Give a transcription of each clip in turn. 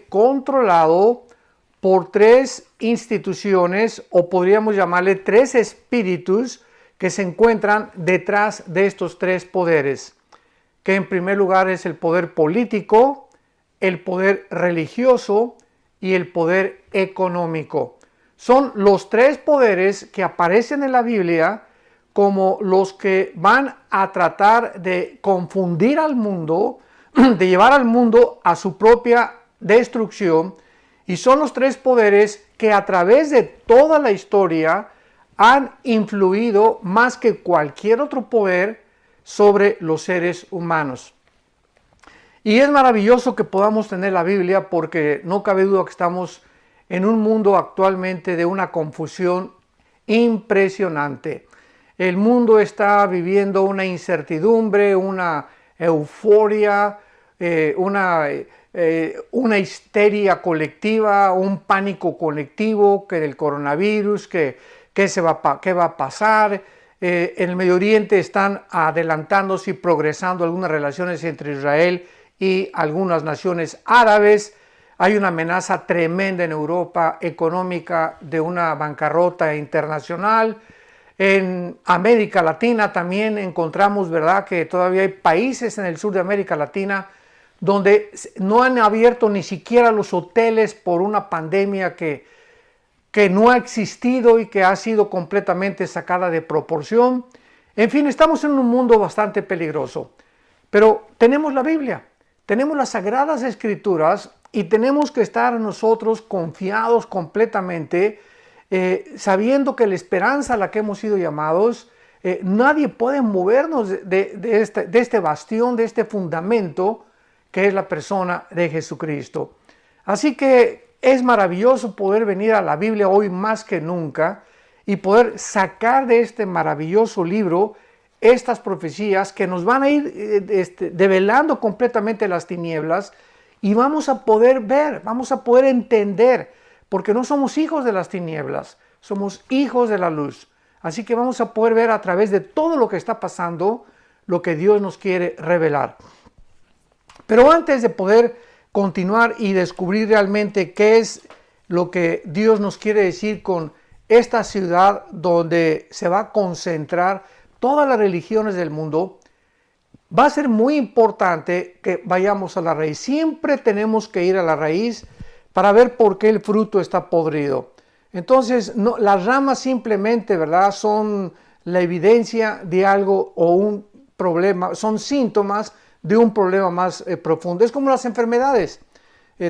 controlado por tres instituciones, o podríamos llamarle tres espíritus que se encuentran detrás de estos tres poderes, que en primer lugar es el poder político, el poder religioso y el poder económico. Son los tres poderes que aparecen en la Biblia como los que van a tratar de confundir al mundo, de llevar al mundo a su propia destrucción, y son los tres poderes que a través de toda la historia han influido más que cualquier otro poder sobre los seres humanos. Y es maravilloso que podamos tener la Biblia, porque no cabe duda que estamos en un mundo actualmente de una confusión impresionante. El mundo está viviendo una incertidumbre, una euforia, una histeria colectiva, un pánico colectivo que del coronavirus, qué va a pasar. En el Medio Oriente están adelantándose y progresando algunas relaciones entre Israel y algunas naciones árabes. Hay una amenaza tremenda en Europa económica de una bancarrota internacional. En América Latina también encontramos, ¿verdad?, que todavía hay países en el sur de América Latina donde no han abierto ni siquiera los hoteles por una pandemia que no ha existido y que ha sido completamente sacada de proporción. En fin, estamos en un mundo bastante peligroso, pero tenemos la Biblia, tenemos las Sagradas Escrituras, y tenemos que estar nosotros confiados completamente, sabiendo que la esperanza a la que hemos sido llamados, nadie puede movernos de este bastión, de este fundamento que es la persona de Jesucristo. Así que es maravilloso poder venir a la Biblia hoy más que nunca y poder sacar de este maravilloso libro estas profecías que nos van a ir develando completamente las tinieblas, y vamos a poder ver, vamos a poder entender, porque no somos hijos de las tinieblas, somos hijos de la luz. Así que vamos a poder ver a través de todo lo que está pasando lo que Dios nos quiere revelar. Pero antes de poder continuar y descubrir realmente qué es lo que Dios nos quiere decir con esta ciudad donde se va a concentrar todas las religiones del mundo, va a ser muy importante que vayamos a la raíz. Siempre tenemos que ir a la raíz para ver por qué el fruto está podrido. Entonces, no, las ramas simplemente, ¿verdad?, son la evidencia de algo o un problema, son síntomas de un problema más profundo. Es como las enfermedades.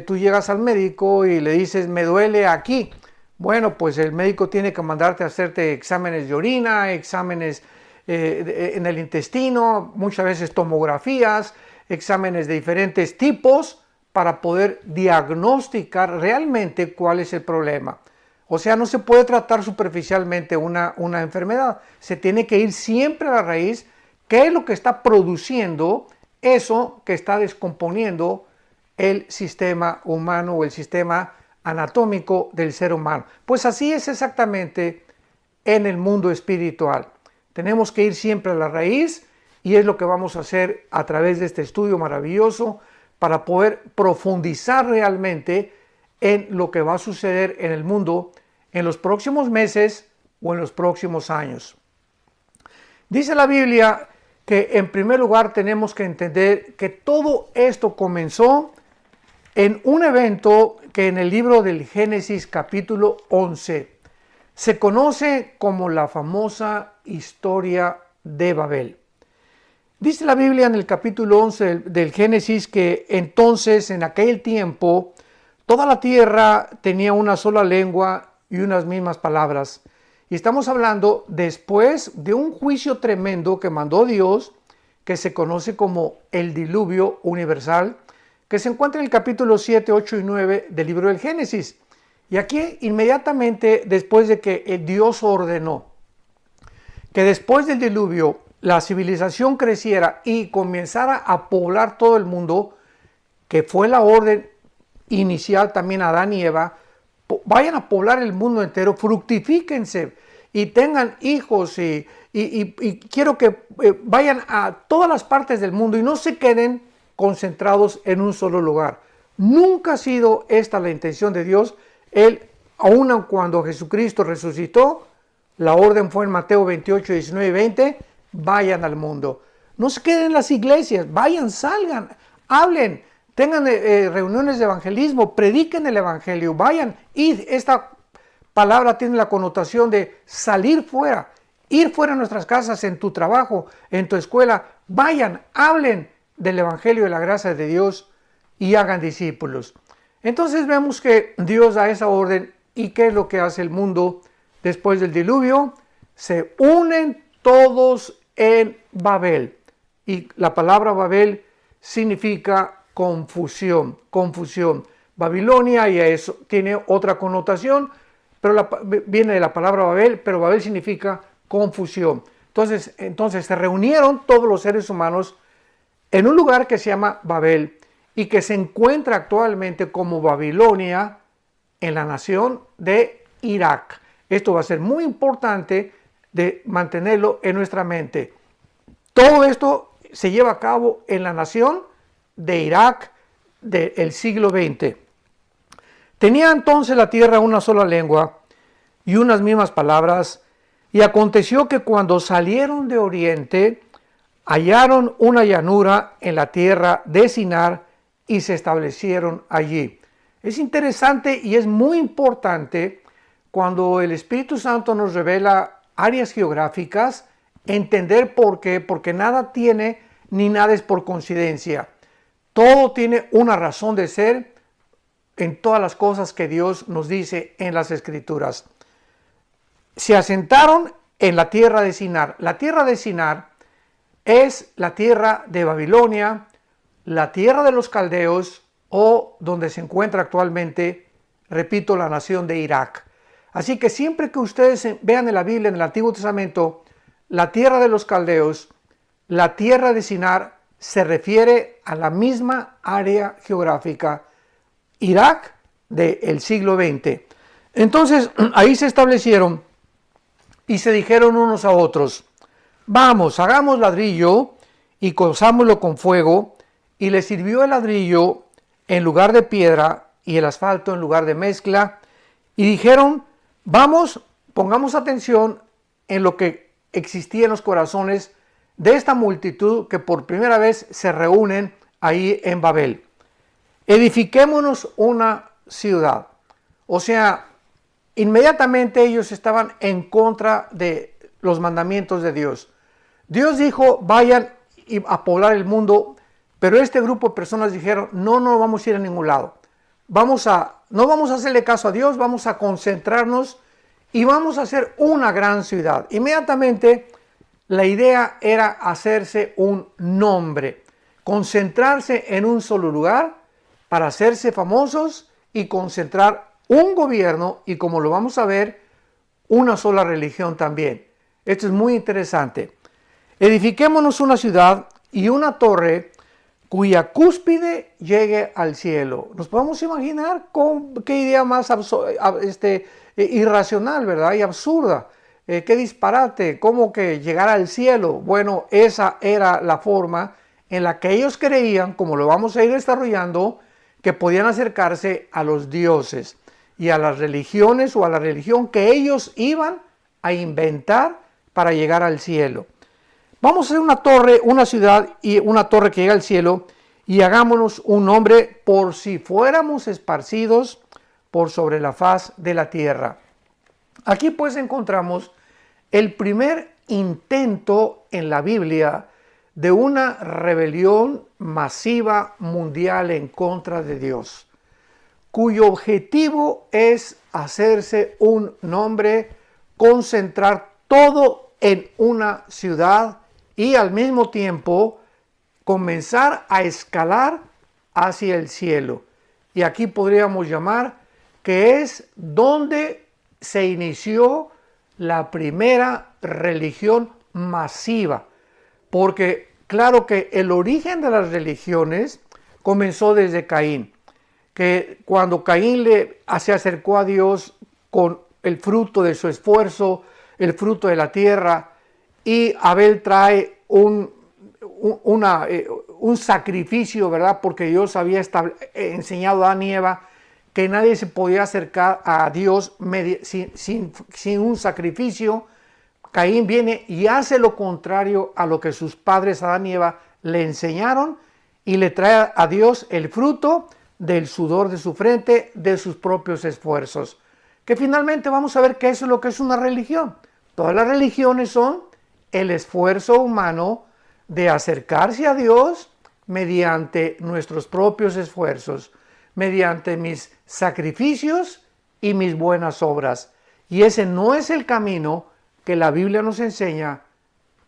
Tú llegas al médico y le dices, me duele aquí. Bueno, pues el médico tiene que mandarte a hacerte exámenes de orina, exámenes en el intestino, muchas veces tomografías, exámenes de diferentes tipos para poder diagnosticar realmente cuál es el problema. O sea, no se puede tratar superficialmente una enfermedad, se tiene que ir siempre a la raíz, qué es lo que está produciendo eso que está descomponiendo el sistema humano o el sistema anatómico del ser humano. Pues así es exactamente en el mundo espiritual. Tenemos que ir siempre a la raíz, y es lo que vamos a hacer a través de este estudio maravilloso para poder profundizar realmente en lo que va a suceder en el mundo en los próximos meses o en los próximos años. Dice la Biblia que en primer lugar tenemos que entender que todo esto comenzó en un evento que en el libro del Génesis capítulo 11 se conoce como la famosa historia de Babel. Dice la Biblia en el capítulo 11 del Génesis que entonces, en aquel tiempo, toda la tierra tenía una sola lengua y unas mismas palabras. Y estamos hablando después de un juicio tremendo que mandó Dios, que se conoce como el diluvio universal, que se encuentra en el capítulo 7, 8 y 9 del libro del Génesis. Y aquí inmediatamente después de que Dios ordenó que después del diluvio la civilización creciera y comenzara a poblar todo el mundo, que fue la orden inicial también a Adán y Eva, vayan a poblar el mundo entero, fructifíquense y tengan hijos y quiero que vayan a todas las partes del mundo y no se queden concentrados en un solo lugar. Nunca ha sido esta la intención de Dios. Él, aun cuando Jesucristo resucitó, la orden fue en Mateo 28, 19 y 20, vayan al mundo. No se queden en las iglesias, vayan, salgan, hablen, tengan reuniones de evangelismo, prediquen el evangelio, vayan. Y esta palabra tiene la connotación de salir fuera, ir fuera de nuestras casas, en tu trabajo, en tu escuela, vayan, hablen del evangelio de la gracia de Dios y hagan discípulos. Entonces vemos que Dios da esa orden. ¿Y qué es lo que hace el mundo después del diluvio? Se unen todos en Babel. Y la palabra Babel significa confusión, confusión. Babilonia y eso tiene otra connotación, pero viene de la palabra Babel, pero Babel significa confusión. Entonces se reunieron todos los seres humanos en un lugar que se llama Babel y que se encuentra actualmente como Babilonia en la nación de Irak. Esto va a ser muy importante de mantenerlo en nuestra mente. Todo esto se lleva a cabo en la nación de Irak del siglo XX. Tenía entonces la tierra una sola lengua y unas mismas palabras, y aconteció que cuando salieron de oriente, hallaron una llanura en la tierra de Sinar y se establecieron allí. Es interesante y es muy importante cuando el Espíritu Santo nos revela áreas geográficas, entender por qué, porque nada tiene ni nada es por coincidencia. Todo tiene una razón de ser en todas las cosas que Dios nos dice en las Escrituras. Se asentaron en la tierra de Sinar. La tierra de Sinar es la tierra de Babilonia, la tierra de los caldeos o donde se encuentra actualmente, repito, la nación de Irak. Así que siempre que ustedes vean en la Biblia, en el Antiguo Testamento, la tierra de los caldeos, la tierra de Sinar, se refiere a la misma área geográfica, Irak del siglo XX. Entonces ahí se establecieron y se dijeron unos a otros: vamos, hagamos ladrillo y cozámoslo con fuego. Y les sirvió el ladrillo en lugar de piedra y el asfalto en lugar de mezcla. Y dijeron: vamos, pongamos atención en lo que existía en los corazones de esta multitud que por primera vez se reúnen ahí en Babel. Edifiquémonos una ciudad. O sea, inmediatamente ellos estaban en contra de los mandamientos de Dios. Dios dijo: vayan a poblar el mundo, pero este grupo de personas dijeron: no vamos a ir a ningún lado. No vamos a hacerle caso a Dios, vamos a concentrarnos y vamos a hacer una gran ciudad. Inmediatamente la idea era hacerse un nombre, concentrarse en un solo lugar para hacerse famosos y concentrar un gobierno y, como lo vamos a ver, una sola religión también. Esto es muy interesante. Edifiquémonos una ciudad y una torre cuya cúspide llegue al cielo. Nos podemos imaginar qué idea más irracional, ¿verdad? Y absurda. Qué disparate, ¿cómo que llegar al cielo? Bueno, esa era la forma en la que ellos creían, como lo vamos a ir desarrollando, que podían acercarse a los dioses y a las religiones o a la religión que ellos iban a inventar para llegar al cielo. Vamos a hacer una torre, una ciudad y una torre que llega al cielo, y hagámonos un nombre por si fuéramos esparcidos por sobre la faz de la tierra. Aquí pues encontramos el primer intento en la Biblia de una rebelión masiva mundial en contra de Dios, cuyo objetivo es hacerse un nombre, concentrar todo en una ciudad y al mismo tiempo comenzar a escalar hacia el cielo. Y aquí podríamos llamar que es donde se inició la primera religión masiva, porque claro que el origen de las religiones comenzó desde Caín, que cuando Caín se acercó a Dios con el fruto de su esfuerzo, el fruto de la tierra, y Abel trae un sacrificio, ¿verdad? Porque Dios había enseñado a Adán y Eva que nadie se podía acercar a Dios sin un sacrificio. Caín viene y hace lo contrario a lo que sus padres Adán y Eva le enseñaron y le trae a Dios el fruto del sudor de su frente, de sus propios esfuerzos. Que finalmente vamos a ver que eso es lo que es una religión. Todas las religiones son el esfuerzo humano de acercarse a Dios mediante nuestros propios esfuerzos, mediante mis sacrificios y mis buenas obras. Y ese no es el camino que la Biblia nos enseña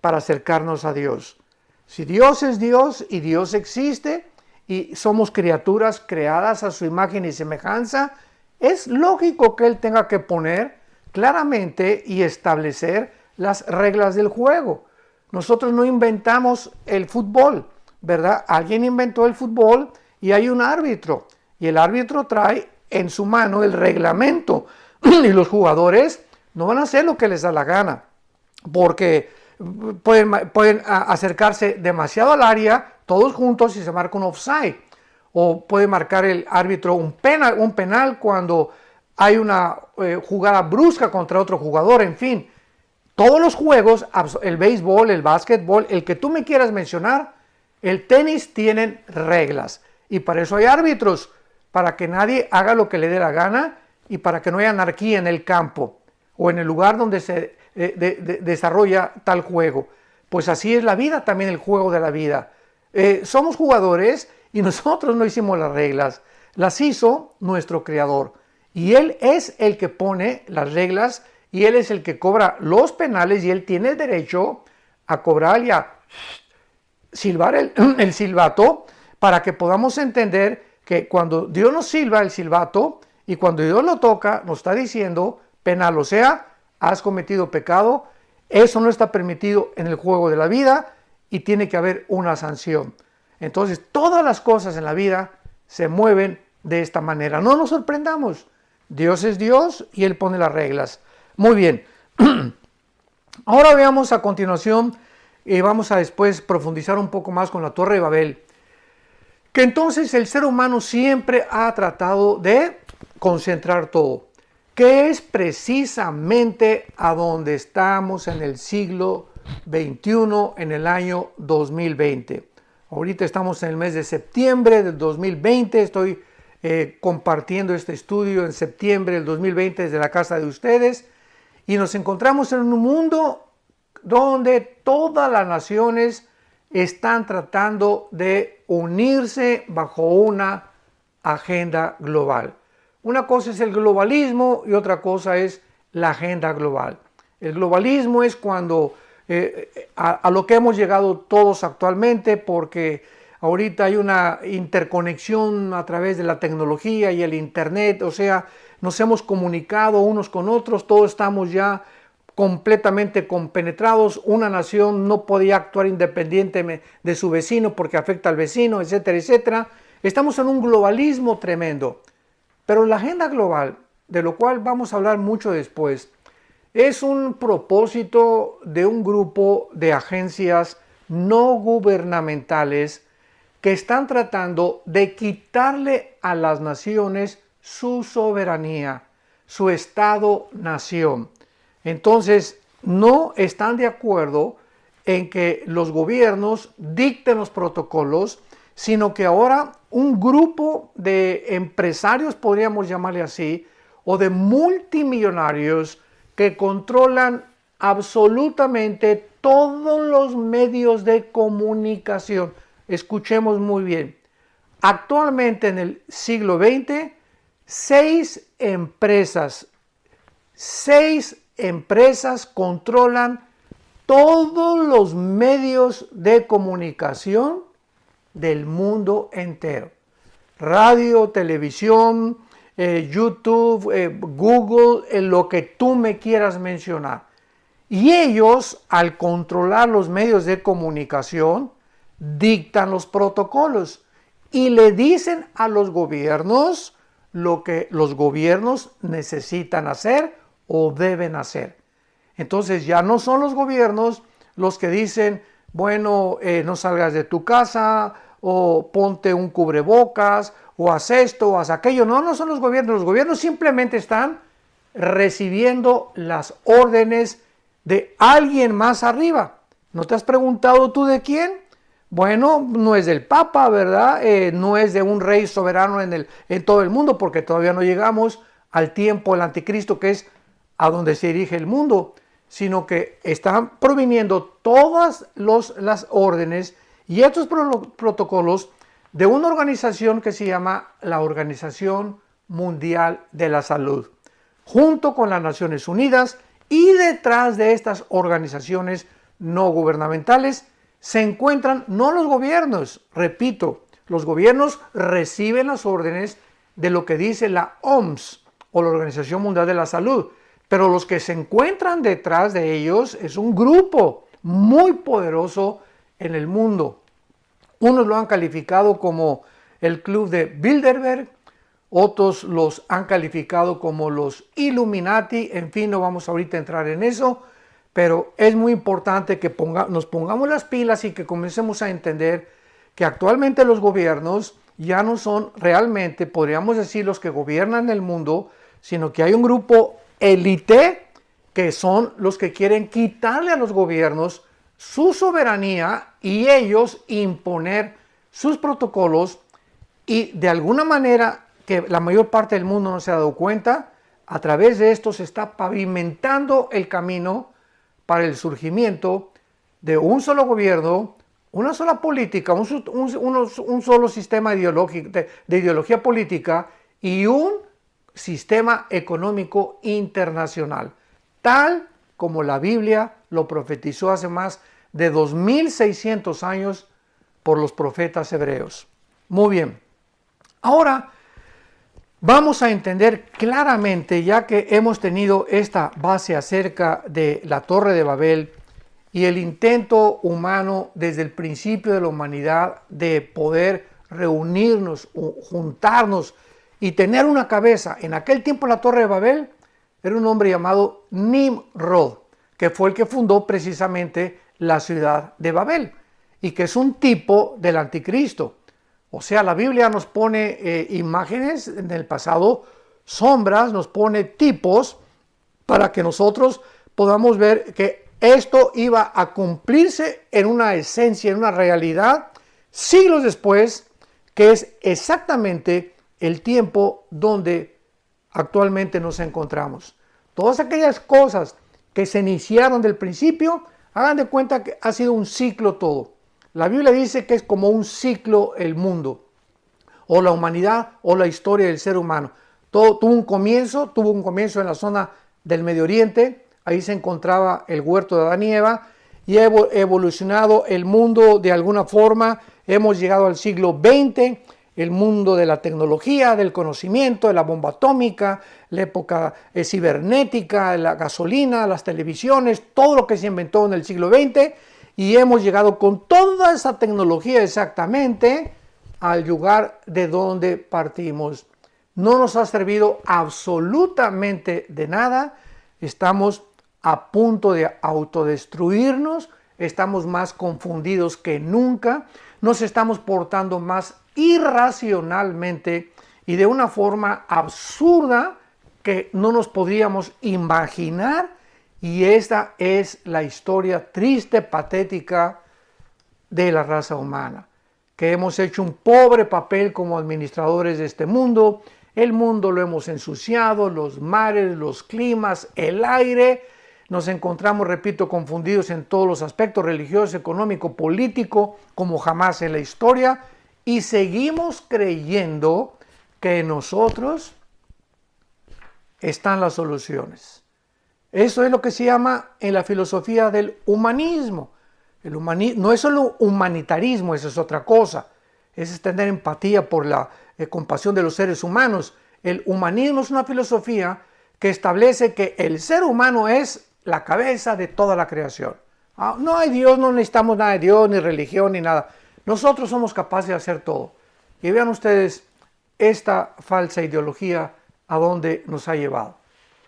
para acercarnos a Dios. Si Dios es Dios y Dios existe y somos criaturas creadas a su imagen y semejanza, es lógico que Él tenga que poner claramente y establecer las reglas del juego. Nosotros no inventamos el fútbol, ¿verdad? Alguien inventó el fútbol y hay un árbitro. Y el árbitro trae en su mano el reglamento. Y los jugadores no van a hacer lo que les da la gana. Porque pueden acercarse demasiado al área, todos juntos, y se marca un offside. O puede marcar el árbitro un penal cuando hay una jugada brusca contra otro jugador, en fin. Todos los juegos, el béisbol, el básquetbol, el que tú me quieras mencionar, el tenis, tienen reglas. Y para eso hay árbitros, para que nadie haga lo que le dé la gana y para que no haya anarquía en el campo o en el lugar donde se desarrolla tal juego. Pues así es la vida, también el juego de la vida. Somos jugadores y nosotros no hicimos las reglas, las hizo nuestro Creador. Y Él es el que pone las reglas y Él es el que cobra los penales y Él tiene el derecho a cobrar y a silbar el silbato para que podamos entender que cuando Dios nos silba el silbato y cuando Dios lo toca, nos está diciendo penal, o sea, has cometido pecado, eso no está permitido en el juego de la vida y tiene que haber una sanción. Entonces, todas las cosas en la vida se mueven de esta manera. No nos sorprendamos. Dios es Dios y Él pone las reglas. Muy bien. Ahora veamos a continuación y vamos a después profundizar un poco más con la Torre de Babel. Que entonces el ser humano siempre ha tratado de concentrar todo. Que es precisamente a donde estamos en el siglo XXI, en el año 2020. Ahorita estamos en el mes de septiembre del 2020. Estoy compartiendo este estudio en septiembre del 2020 desde la casa de ustedes. Y nos encontramos en un mundo donde todas las naciones están tratando de unirse bajo una agenda global. Una cosa es el globalismo y otra cosa es la agenda global. El globalismo es cuando a lo que hemos llegado todos actualmente, porque ahorita hay una interconexión a través de la tecnología y el internet, o sea, nos hemos comunicado unos con otros, todos estamos ya completamente compenetrados. Una nación no podía actuar independiente de su vecino porque afecta al vecino, etcétera, etcétera. Estamos en un globalismo tremendo. Pero la agenda global, de lo cual vamos a hablar mucho después, es un propósito de un grupo de agencias no gubernamentales que están tratando de quitarle a las naciones su soberanía, su Estado-nación. Entonces, no están de acuerdo en que los gobiernos dicten los protocolos, sino que ahora un grupo de empresarios, podríamos llamarle así, o de multimillonarios que controlan absolutamente todos los medios de comunicación. Escuchemos muy bien. Actualmente en el siglo XX, seis empresas controlan todos los medios de comunicación del mundo entero. Radio, televisión, YouTube, Google, lo que tú me quieras mencionar. Y ellos, al controlar los medios de comunicación, dictan los protocolos y le dicen a los gobiernos lo que los gobiernos necesitan hacer o deben hacer. Entonces ya no son los gobiernos los que dicen bueno, no salgas de tu casa, o ponte un cubrebocas, o haz esto, o haz aquello. No, no son los gobiernos simplemente están recibiendo las órdenes de alguien más arriba. ¿No te has preguntado tú de quién? Bueno, no es del Papa, ¿verdad? No es de un rey soberano en todo el mundo, porque todavía no llegamos al tiempo del anticristo, que es a donde se dirige el mundo, sino que están proviniendo todas las órdenes y estos protocolos de una organización que se llama la Organización Mundial de la Salud, junto con las Naciones Unidas, y detrás de estas organizaciones no gubernamentales se encuentran no los gobiernos, repito, los gobiernos reciben las órdenes de lo que dice la OMS o la Organización Mundial de la Salud, pero los que se encuentran detrás de ellos es un grupo muy poderoso en el mundo. Unos lo han calificado como el Club de Bilderberg, otros los han calificado como los Illuminati, en fin, no vamos ahorita a entrar en eso, pero es muy importante que nos pongamos las pilas y que comencemos a entender que actualmente los gobiernos ya no son realmente, podríamos decir, los que gobiernan el mundo, sino que hay un grupo élite que son los que quieren quitarle a los gobiernos su soberanía y ellos imponer sus protocolos, y de alguna manera que la mayor parte del mundo no se ha dado cuenta, a través de esto se está pavimentando el camino para el surgimiento de un solo gobierno, una sola política, un solo sistema ideológico, de ideología política y un sistema económico internacional, tal como la Biblia lo profetizó hace más de 2600 años por los profetas hebreos. Muy bien, ahora vamos a entender claramente, ya que hemos tenido esta base acerca de la Torre de Babel y el intento humano desde el principio de la humanidad de poder reunirnos, juntarnos y tener una cabeza. En aquel tiempo la Torre de Babel era un hombre llamado Nimrod, que fue el que fundó precisamente la ciudad de Babel y que es un tipo del anticristo. O sea, la Biblia nos pone imágenes en el pasado, sombras, nos pone tipos para que nosotros podamos ver que esto iba a cumplirse en una esencia, en una realidad, siglos después, que es exactamente el tiempo donde actualmente nos encontramos. Todas aquellas cosas que se iniciaron del principio, hagan de cuenta que ha sido un ciclo todo. La Biblia dice que es como un ciclo el mundo, o la humanidad, o la historia del ser humano. Todo tuvo un comienzo en la zona del Medio Oriente, ahí se encontraba el huerto de Adán y Eva, y ha evolucionado el mundo de alguna forma. Hemos llegado al siglo XX, el mundo de la tecnología, del conocimiento, de la bomba atómica, la época cibernética, la gasolina, las televisiones, todo lo que se inventó en el siglo XX, y hemos llegado con toda esa tecnología exactamente al lugar de donde partimos. No nos ha servido absolutamente de nada, estamos a punto de autodestruirnos, estamos más confundidos que nunca, nos estamos portando más irracionalmente y de una forma absurda que no nos podríamos imaginar, y esta es la historia triste, patética de la raza humana, que hemos hecho un pobre papel como administradores de este mundo. El mundo lo hemos ensuciado, los mares, los climas, el aire. Nos encontramos, repito, confundidos en todos los aspectos, religioso, económico, político, como jamás en la historia, y seguimos creyendo que en nosotros están las soluciones. Eso es lo que se llama en la filosofía del humanismo. El humanismo no es solo humanitarismo, eso es otra cosa. Es tener empatía por la compasión de los seres humanos. El humanismo es una filosofía que establece que el ser humano es la cabeza de toda la creación. No hay Dios, no necesitamos nada de Dios, ni religión, ni nada. Nosotros somos capaces de hacer todo. Y vean ustedes esta falsa ideología a dónde nos ha llevado.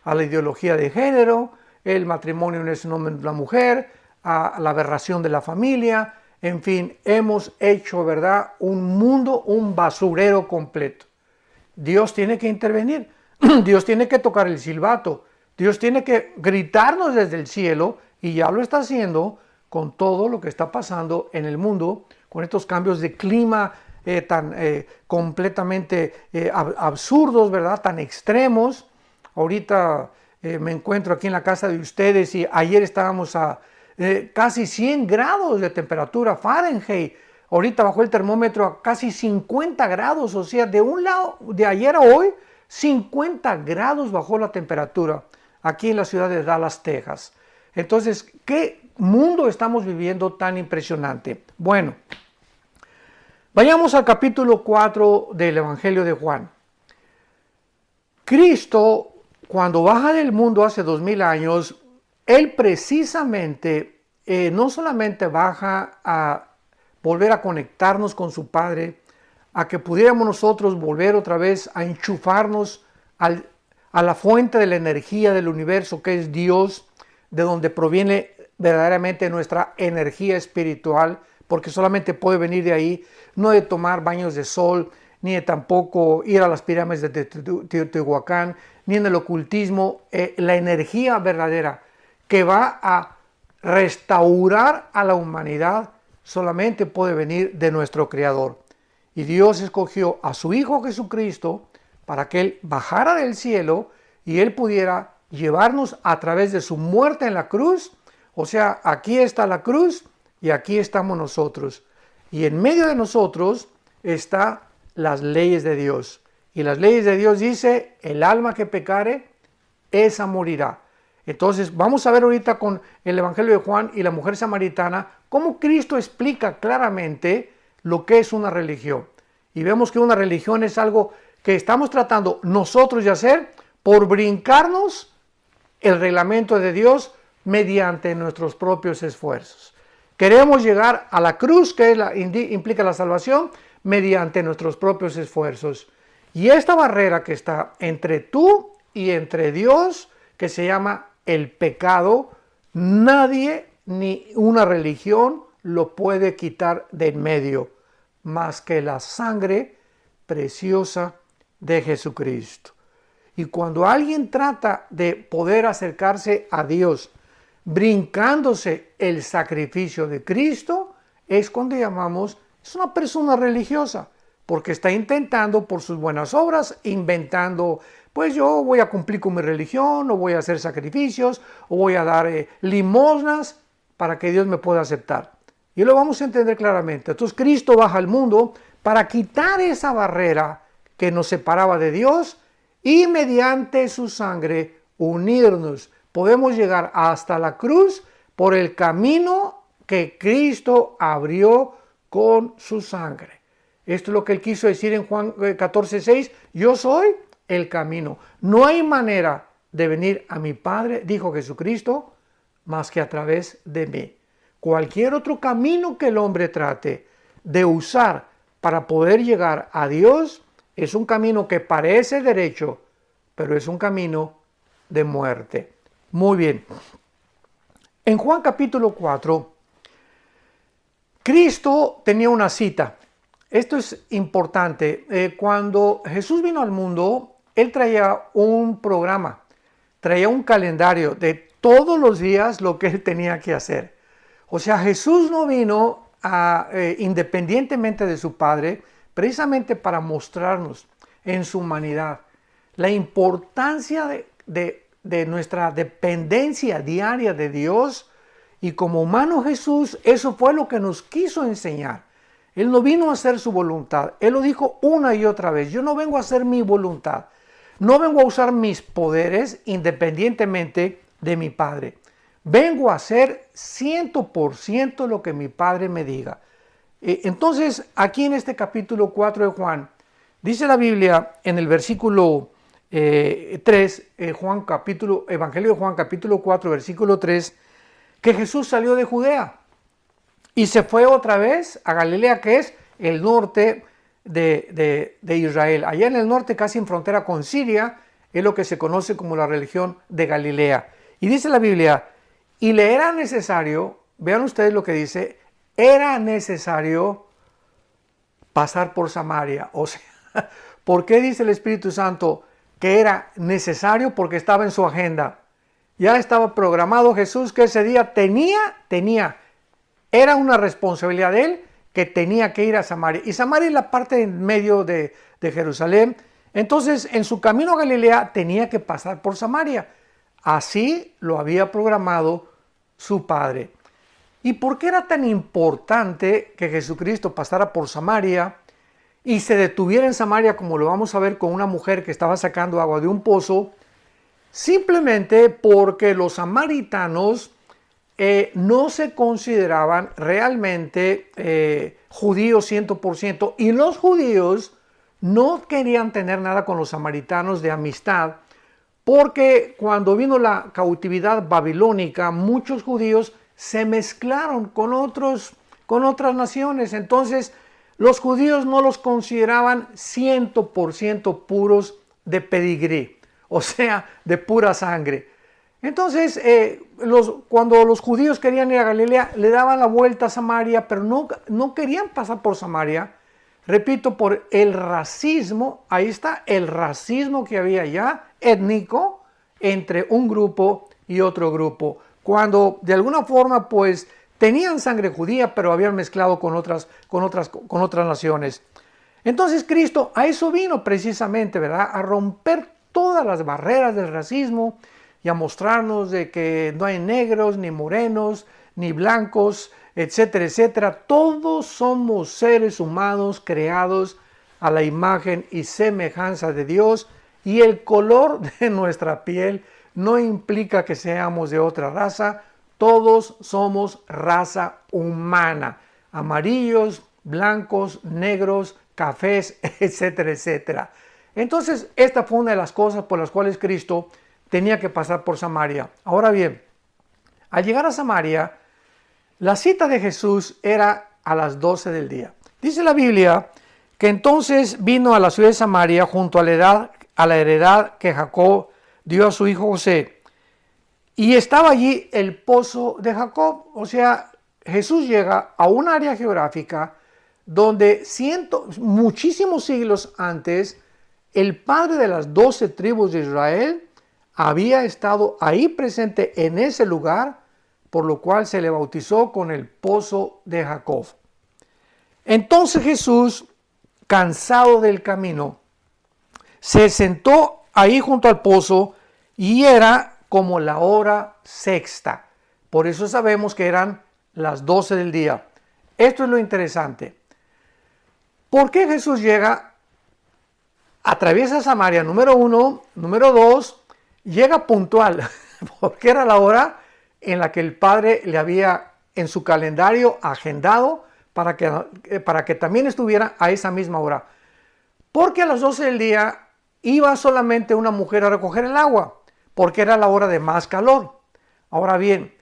A la ideología de género, el matrimonio no es un hombre y una mujer, a la aberración de la familia, en fin, hemos hecho, ¿verdad?, un mundo, un basurero completo. Dios tiene que intervenir, Dios tiene que tocar el silbato, Dios tiene que gritarnos desde el cielo, y ya lo está haciendo con todo lo que está pasando en el mundo, con estos cambios de clima tan completamente absurdos, ¿verdad?, tan extremos. Ahorita me encuentro aquí en la casa de ustedes y ayer estábamos a casi 100 grados de temperatura Fahrenheit. Ahorita bajó el termómetro a casi 50 grados, o sea, de un lado, de ayer a hoy, 50 grados bajó la temperatura aquí en la ciudad de Dallas, Texas. Entonces, ¿qué mundo estamos viviendo tan impresionante? Bueno, vayamos al capítulo 4 del Evangelio de Juan. Cristo, cuando baja del mundo hace 2000 años, Él precisamente no solamente baja a volver a conectarnos con su Padre, a que pudiéramos nosotros volver otra vez a enchufarnos a la fuente de la energía del universo, que es Dios, de donde proviene verdaderamente nuestra energía espiritual, porque solamente puede venir de ahí, no de tomar baños de sol, ni de tampoco ir a las pirámides de Teotihuacán, ni en el ocultismo. La energía verdadera que va a restaurar a la humanidad solamente puede venir de nuestro Creador. Y Dios escogió a su Hijo Jesucristo para que Él bajara del cielo y Él pudiera llevarnos a través de su muerte en la cruz. O sea, aquí está la cruz y aquí estamos nosotros. Y en medio de nosotros están las leyes de Dios. Y las leyes de Dios dice, el alma que pecare, esa morirá. Entonces vamos a ver ahorita con el Evangelio de Juan y la mujer samaritana cómo Cristo explica claramente lo que es una religión. Y vemos que una religión es algo que estamos tratando nosotros de hacer por brincarnos el reglamento de Dios mediante nuestros propios esfuerzos. Queremos llegar a la cruz, que implica la salvación, mediante nuestros propios esfuerzos. Y esta barrera que está entre tú y entre Dios, que se llama el pecado, nadie ni una religión lo puede quitar de en medio, más que la sangre preciosa de Jesucristo. Y cuando alguien trata de poder acercarse a Dios brincándose el sacrificio de Cristo, es cuando llamamos, es una persona religiosa, porque está intentando por sus buenas obras, inventando, pues yo voy a cumplir con mi religión, o voy a hacer sacrificios, o voy a dar limosnas para que Dios me pueda aceptar. Y lo vamos a entender claramente. Entonces Cristo baja al mundo para quitar esa barrera que nos separaba de Dios y mediante su sangre unirnos. Podemos llegar hasta la cruz por el camino que Cristo abrió con su sangre. Esto es lo que Él quiso decir en Juan 14:6. Yo soy el camino. No hay manera de venir a mi Padre, dijo Jesucristo, más que a través de mí. Cualquier otro camino que el hombre trate de usar para poder llegar a Dios es un camino que parece derecho, pero es un camino de muerte. Muy bien. En Juan capítulo 4, Cristo tenía una cita. Esto es importante. Cuando Jesús vino al mundo, Él traía un programa, traía un calendario de todos los días lo que Él tenía que hacer. O sea, Jesús no vino independientemente de su Padre, precisamente para mostrarnos en su humanidad la importancia de nuestra dependencia diaria de Dios. Y como humano Jesús, eso fue lo que nos quiso enseñar. Él no vino a hacer su voluntad. Él lo dijo una y otra vez. Yo no vengo a hacer mi voluntad. No vengo a usar mis poderes independientemente de mi Padre. Vengo a hacer 100% lo que mi Padre me diga. Entonces, aquí en este capítulo 4 de Juan, dice la Biblia en el versículo 3, Evangelio de Juan capítulo 4, versículo 3, que Jesús salió de Judea y se fue otra vez a Galilea, que es el norte de Israel. Allá en el norte, casi en frontera con Siria, es lo que se conoce como la región de Galilea. Y dice la Biblia, y le era necesario vean ustedes lo que dice, era necesario pasar por Samaria. O sea, ¿por qué dice el Espíritu Santo que era necesario? Porque estaba en su agenda. Ya estaba programado Jesús que ese día era una responsabilidad de él que tenía que ir a Samaria. Y Samaria es la parte en medio de Jerusalén. Entonces, en su camino a Galilea tenía que pasar por Samaria. Así lo había programado su padre. ¿Y por qué era tan importante que Jesucristo pasara por Samaria y se detuviera en Samaria, como lo vamos a ver con una mujer que estaba sacando agua de un pozo? Simplemente porque los samaritanos no se consideraban realmente judíos 100%, y los judíos no querían tener nada con los samaritanos de amistad, porque cuando vino la cautividad babilónica, muchos judíos se mezclaron con otras naciones. Entonces, los judíos no los consideraban 100% puros de pedigrí, o sea, de pura sangre. Entonces, cuando los judíos querían ir a Galilea, le daban la vuelta a Samaria, pero no querían pasar por Samaria. Repito, por el racismo. Ahí está el racismo que había ya, étnico, entre un grupo y otro grupo. Cuando de alguna forma pues tenían sangre judía, pero habían mezclado con otras naciones. Entonces Cristo a eso vino precisamente, ¿verdad? A romper todas las barreras del racismo y a mostrarnos de que no hay negros, ni morenos, ni blancos, etcétera, etcétera. Todos somos seres humanos creados a la imagen y semejanza de Dios, y el color de nuestra piel no implica que seamos de otra raza. Todos somos raza humana, amarillos, blancos, negros, cafés, etcétera, etcétera. Entonces, esta fue una de las cosas por las cuales Cristo tenía que pasar por Samaria. Ahora bien, al llegar a Samaria, la cita de Jesús era a las 12 del día. Dice la Biblia que entonces vino a la ciudad de Samaria junto a la heredad que Jacob dio a su hijo José. Y estaba allí el pozo de Jacob. O sea, Jesús llega a un área geográfica donde muchísimos siglos antes, el padre de las 12 tribus de Israel había estado ahí presente en ese lugar, por lo cual se le bautizó con el pozo de Jacob. Entonces Jesús, cansado del camino, se sentó ahí junto al pozo, y era como la hora sexta. Por eso sabemos que eran las 12 del día. Esto es lo interesante. ¿Por qué Jesús llega, atraviesa Samaria, número 1, número 2, llega puntual? Porque era la hora en la que el Padre le había en su calendario agendado para que también estuviera a esa misma hora. Porque a las 12 del día iba solamente una mujer a recoger el agua, porque era la hora de más calor. Ahora bien,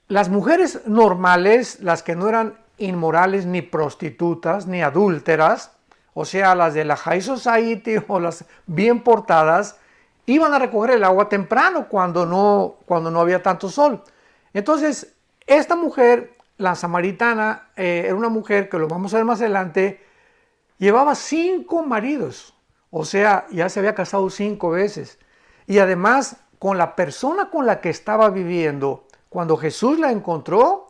las mujeres normales, las que no eran inmorales, ni prostitutas, ni adúlteras, o sea, las de la High Society o las bien portadas, iban a recoger el agua temprano cuando no había tanto sol. Entonces, esta mujer, la samaritana, era una mujer que lo vamos a ver más adelante, llevaba 5 maridos. O sea, ya se había casado 5 veces. Y además, con la persona con la que estaba viviendo, cuando Jesús la encontró,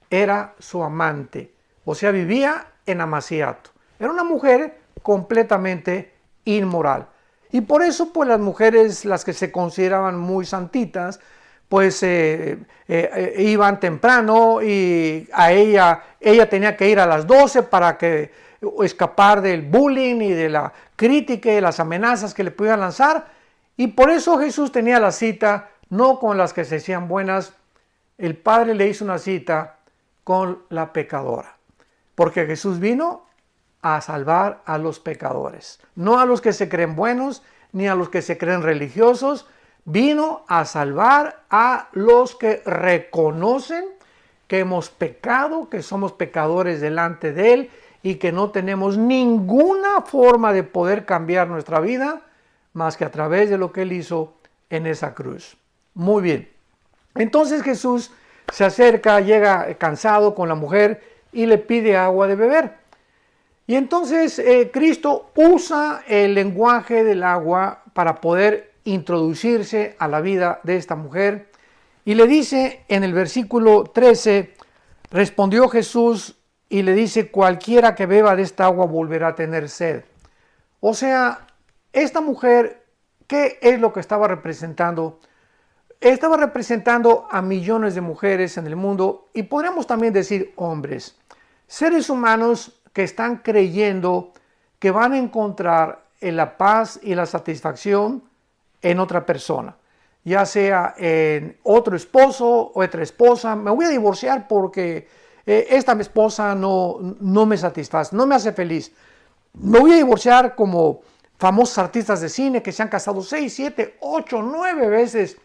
era su amante. O sea, vivía en amaciato. Era una mujer completamente inmoral. Y por eso, pues las mujeres, las que se consideraban muy santitas, pues iban temprano, y ella tenía que ir a las 12 para escapar del bullying y de la crítica y las amenazas que le pudieran lanzar. Y por eso Jesús tenía la cita no con las que se decían buenas. El Padre le hizo una cita con la pecadora, porque Jesús vino a salvar a los pecadores, no a los que se creen buenos ni a los que se creen religiosos. Vino a salvar a los que reconocen que hemos pecado, que somos pecadores delante de Él y que no tenemos ninguna forma de poder cambiar nuestra vida más que a través de lo que Él hizo en esa cruz. Muy bien. Entonces Jesús se acerca, llega cansado con la mujer y le pide agua de beber. Y entonces Cristo usa el lenguaje del agua para poder introducirse a la vida de esta mujer. Y le dice en el versículo 13, respondió Jesús y le dice, cualquiera que beba de esta agua volverá a tener sed. O sea, esta mujer, ¿qué es lo que estaba representando? Estaba representando a millones de mujeres en el mundo y podríamos también decir hombres, seres humanos que están creyendo que van a encontrar la paz y la satisfacción en otra persona, ya sea en otro esposo o otra esposa. Me voy a divorciar porque esta esposa no me satisface, no me hace feliz. Me voy a divorciar como famosos artistas de cine que se han casado 6, 7, 8, 9 veces,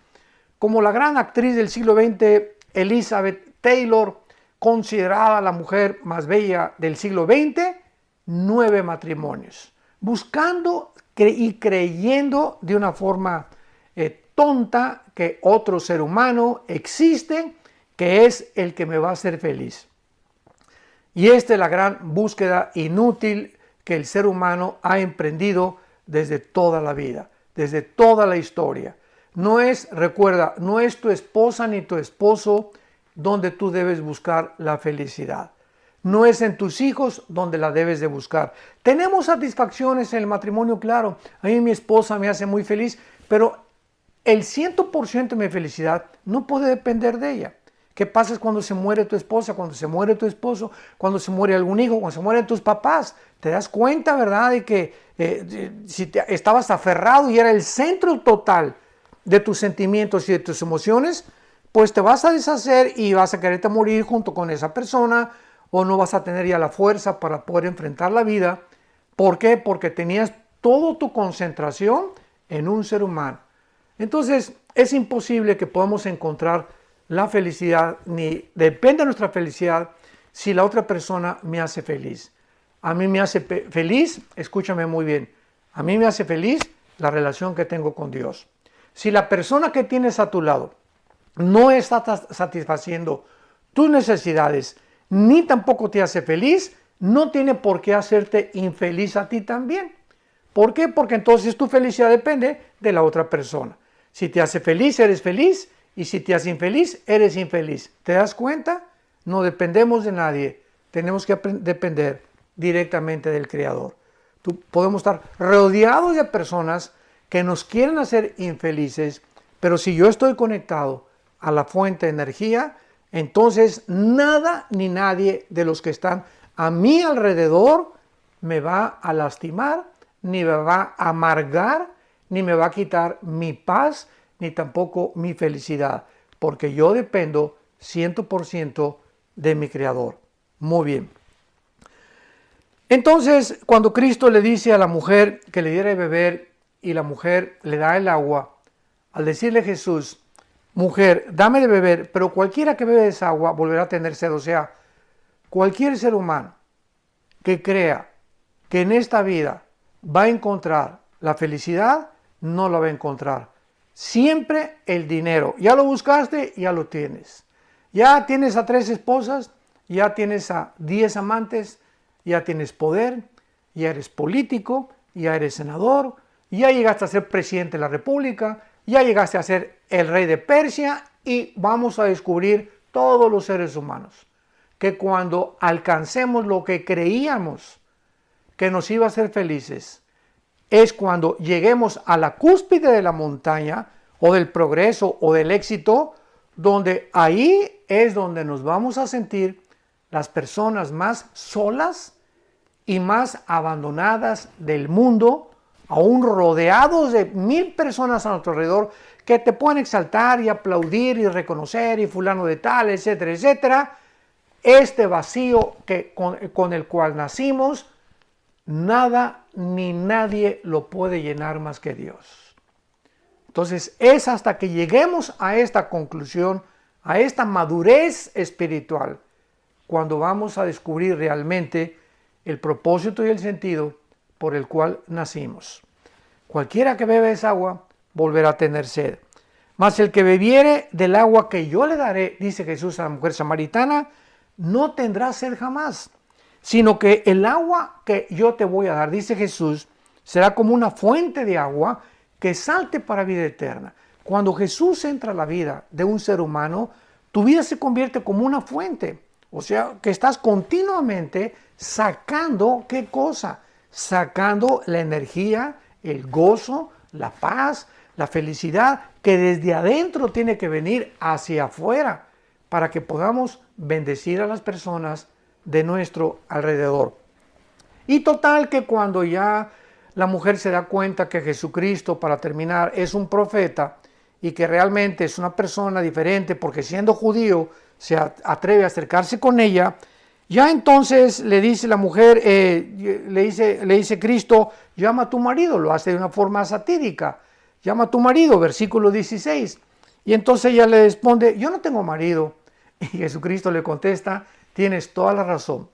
como la gran actriz del siglo XX, Elizabeth Taylor, considerada la mujer más bella del siglo XX, 9 matrimonios, buscando y creyendo de una forma tonta que otro ser humano existe, que es el que me va a hacer feliz. Y esta es la gran búsqueda inútil que el ser humano ha emprendido desde toda la vida, desde toda la historia. Recuerda, no es tu esposa ni tu esposo donde tú debes buscar la felicidad. No es en tus hijos donde la debes de buscar. Tenemos satisfacciones en el matrimonio, claro. A mí mi esposa me hace muy feliz, pero el 100% de mi felicidad no puede depender de ella. ¿Qué pasa cuando se muere tu esposa, cuando se muere tu esposo, cuando se muere algún hijo, cuando se mueren tus papás? Te das cuenta, ¿verdad?, de que si estabas aferrado y era el centro total de tus sentimientos y de tus emociones, pues te vas a deshacer y vas a quererte morir junto con esa persona, o no vas a tener ya la fuerza para poder enfrentar la vida. ¿Por qué? Porque tenías toda tu concentración en un ser humano. Entonces es imposible que podamos encontrar la felicidad, ni depende de nuestra felicidad si la otra persona me hace feliz. A mí me hace feliz, escúchame muy bien, a mí me hace feliz la relación que tengo con Dios. Si la persona que tienes a tu lado no está satisfaciendo tus necesidades, ni tampoco te hace feliz, no tiene por qué hacerte infeliz a ti también. ¿Por qué? Porque entonces tu felicidad depende de la otra persona. Si te hace feliz, eres feliz, y si te hace infeliz, eres infeliz. ¿Te das cuenta? No dependemos de nadie, tenemos que depender directamente del Creador. Podemos estar rodeados de personas que nos quieren hacer infelices, pero si yo estoy conectado a la fuente de energía, entonces nada ni nadie de los que están a mi alrededor me va a lastimar, ni me va a amargar, ni me va a quitar mi paz, ni tampoco mi felicidad, porque yo dependo 100% de mi Creador. Muy bien. Entonces, cuando Cristo le dice a la mujer que le diera de beber y la mujer le da el agua, al decirle Jesús, mujer, dame de beber, pero cualquiera que bebe esa agua volverá a tener sed. O sea, cualquier ser humano que crea que en esta vida va a encontrar la felicidad, no la va a encontrar. Siempre el dinero. Ya lo buscaste, ya lo tienes. Ya tienes a 3 esposas, ya tienes a 10 amantes, ya tienes poder, ya eres político, ya eres senador, ya llegaste a ser presidente de la República, ya llegaste a ser el rey de Persia, y vamos a descubrir todos los seres humanos que cuando alcancemos lo que creíamos que nos iba a hacer felices, es cuando lleguemos a la cúspide de la montaña o del progreso o del éxito, donde ahí es donde nos vamos a sentir las personas más solas y más abandonadas del mundo, aún rodeados de 1000 personas a nuestro alrededor que te pueden exaltar y aplaudir y reconocer y fulano de tal, etcétera, etcétera. Este vacío con el cual nacimos, nada ni nadie lo puede llenar más que Dios. Entonces es hasta que lleguemos a esta conclusión, a esta madurez espiritual, cuando vamos a descubrir realmente el propósito y el sentido por el cual nacimos. Cualquiera que bebe esa agua volverá a tener sed. Mas el que bebiere del agua que yo le daré, dice Jesús a la mujer samaritana, no tendrá sed jamás, sino que el agua que yo te voy a dar, dice Jesús, será como una fuente de agua que salte para vida eterna. Cuando Jesús entra a la vida de un ser humano, tu vida se convierte como una fuente. O sea, que estás continuamente sacando, ¿qué cosa? Sacando la energía, el gozo, la paz, la felicidad, que desde adentro tiene que venir hacia afuera para que podamos bendecir a las personas de nuestro alrededor. Y total que cuando ya la mujer se da cuenta que Jesucristo, para terminar, es un profeta y que realmente es una persona diferente porque siendo judío se atreve a acercarse con ella, ya entonces le dice la mujer, le dice Cristo, llama a tu marido, lo hace de una forma satírica, llama a tu marido, versículo 16. Y entonces ella le responde, yo no tengo marido. Y Jesucristo le contesta, tienes toda la razón.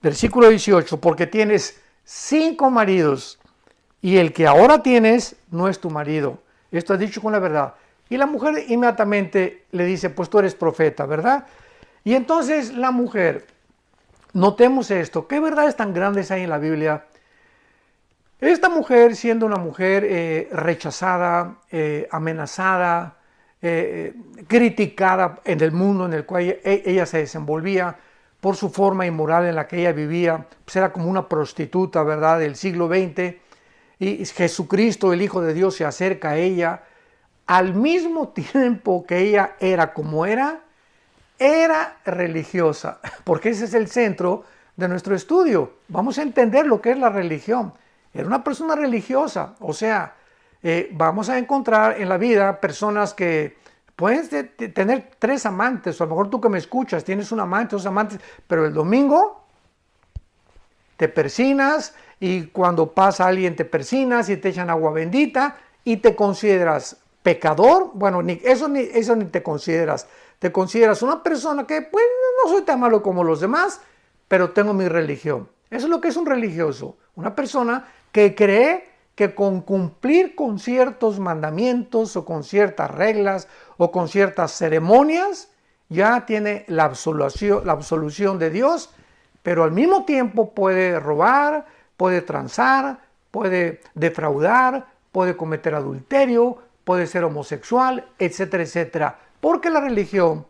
Versículo 18, porque tienes 5 maridos y el que ahora tienes no es tu marido. Esto es dicho con la verdad. Y la mujer inmediatamente le dice, pues tú eres profeta, ¿verdad? Y entonces la mujer, notemos esto, ¿qué verdades tan grandes hay en la Biblia? Esta mujer, siendo una mujer rechazada, amenazada, criticada en el mundo en el cual ella se desenvolvía por su forma inmoral en la que ella vivía, pues era como una prostituta, ¿verdad?, del siglo XX, y Jesucristo, el Hijo de Dios, se acerca a ella, al mismo tiempo que ella era como era religiosa, porque ese es el centro de nuestro estudio. Vamos a entender lo que es la religión. Era una persona religiosa, o sea, vamos a encontrar en la vida personas que pueden tener 3 amantes, o a lo mejor tú que me escuchas tienes un amante, 2 amantes, pero el domingo te persinas y cuando pasa alguien te persinas y te echan agua bendita y te consideras pecador. Bueno, eso ni te consideras una persona que pues no soy tan malo como los demás, pero tengo mi religión. Eso es lo que es un religioso, una persona que cree que con cumplir con ciertos mandamientos o con ciertas reglas o con ciertas ceremonias ya tiene la absolución de Dios, pero al mismo tiempo puede robar, puede transar, puede defraudar, puede cometer adulterio, puede ser homosexual, etcétera, etcétera, porque la religión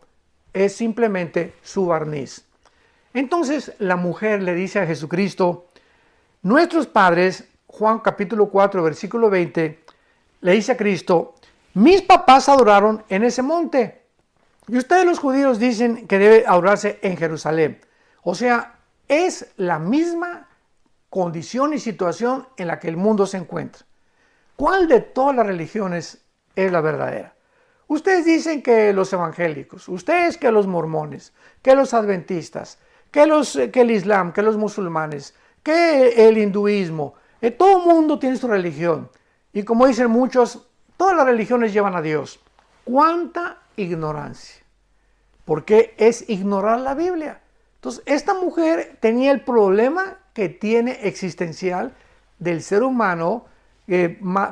es simplemente su barniz. Entonces la mujer le dice a Jesucristo, nuestros padres, Juan capítulo 4, versículo 20, le dice a Cristo, mis papás adoraron en ese monte, y ustedes los judíos dicen que debe adorarse en Jerusalén. O sea, es la misma condición y situación en la que el mundo se encuentra. ¿Cuál de todas las religiones es la verdadera? Ustedes dicen que los evangélicos, ustedes que los mormones, que los adventistas, que el islam, que los musulmanes, que el hinduismo, todo el mundo tiene su religión. Y como dicen muchos, todas las religiones llevan a Dios. ¿Cuánta ignorancia? Porque es ignorar la Biblia. Entonces, esta mujer tenía el problema que tiene existencial del ser humano,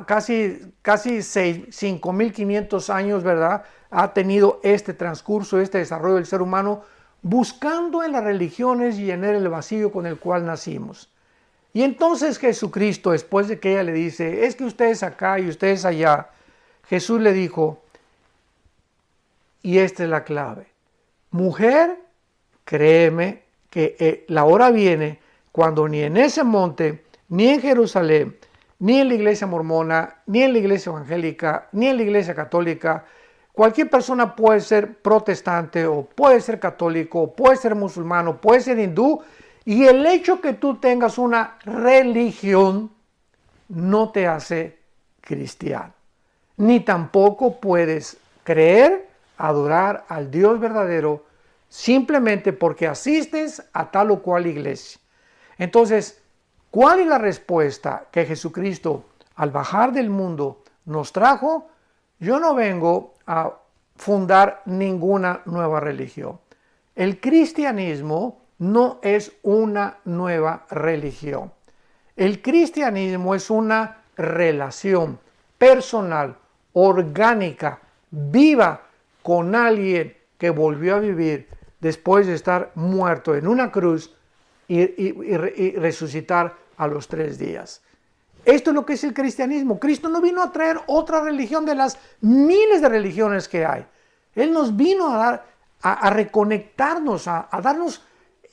casi 5.500 años, ¿verdad? Ha tenido este transcurso, este desarrollo del ser humano, buscando en las religiones llenar el vacío con el cual nacimos. Y entonces Jesucristo, después de que ella le dice, es que ustedes acá y ustedes allá, Jesús le dijo, y esta es la clave, mujer, créeme que la hora viene cuando ni en ese monte, ni en Jerusalén, ni en la iglesia mormona, ni en la iglesia evangélica, ni en la iglesia católica, cualquier persona puede ser protestante o puede ser católico, o puede ser musulmano, puede ser hindú, y el hecho que tú tengas una religión no te hace cristiano. Ni tampoco puedes creer, adorar al Dios verdadero simplemente porque asistes a tal o cual iglesia. Entonces, ¿cuál es la respuesta que Jesucristo al bajar del mundo nos trajo? Yo no vengo a fundar ninguna nueva religión. El cristianismo no es una nueva religión. El cristianismo es una relación personal, orgánica, viva con alguien que volvió a vivir después de estar muerto en una cruz y resucitar a los 3 días. Esto es lo que es el cristianismo. Cristo no vino a traer otra religión de las miles de religiones que hay. Él nos vino a reconectarnos, a darnos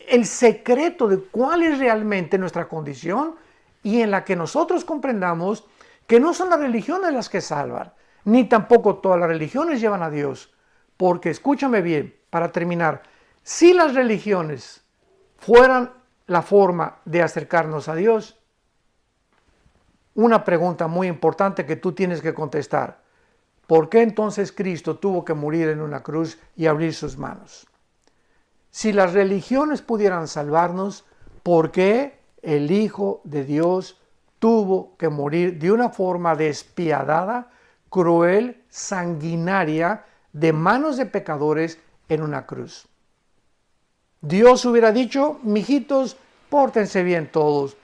el secreto de cuál es realmente nuestra condición y en la que nosotros comprendamos que no son las religiones las que salvan, ni tampoco todas las religiones llevan a Dios. Porque, escúchame bien, para terminar, si las religiones fueran la forma de acercarnos a Dios, una pregunta muy importante que tú tienes que contestar: ¿por qué entonces Cristo tuvo que morir en una cruz y abrir sus manos? Si las religiones pudieran salvarnos, ¿por qué el Hijo de Dios tuvo que morir de una forma despiadada, cruel, sanguinaria, de manos de pecadores en una cruz? Dios hubiera dicho: mijitos, pórtense bien todos,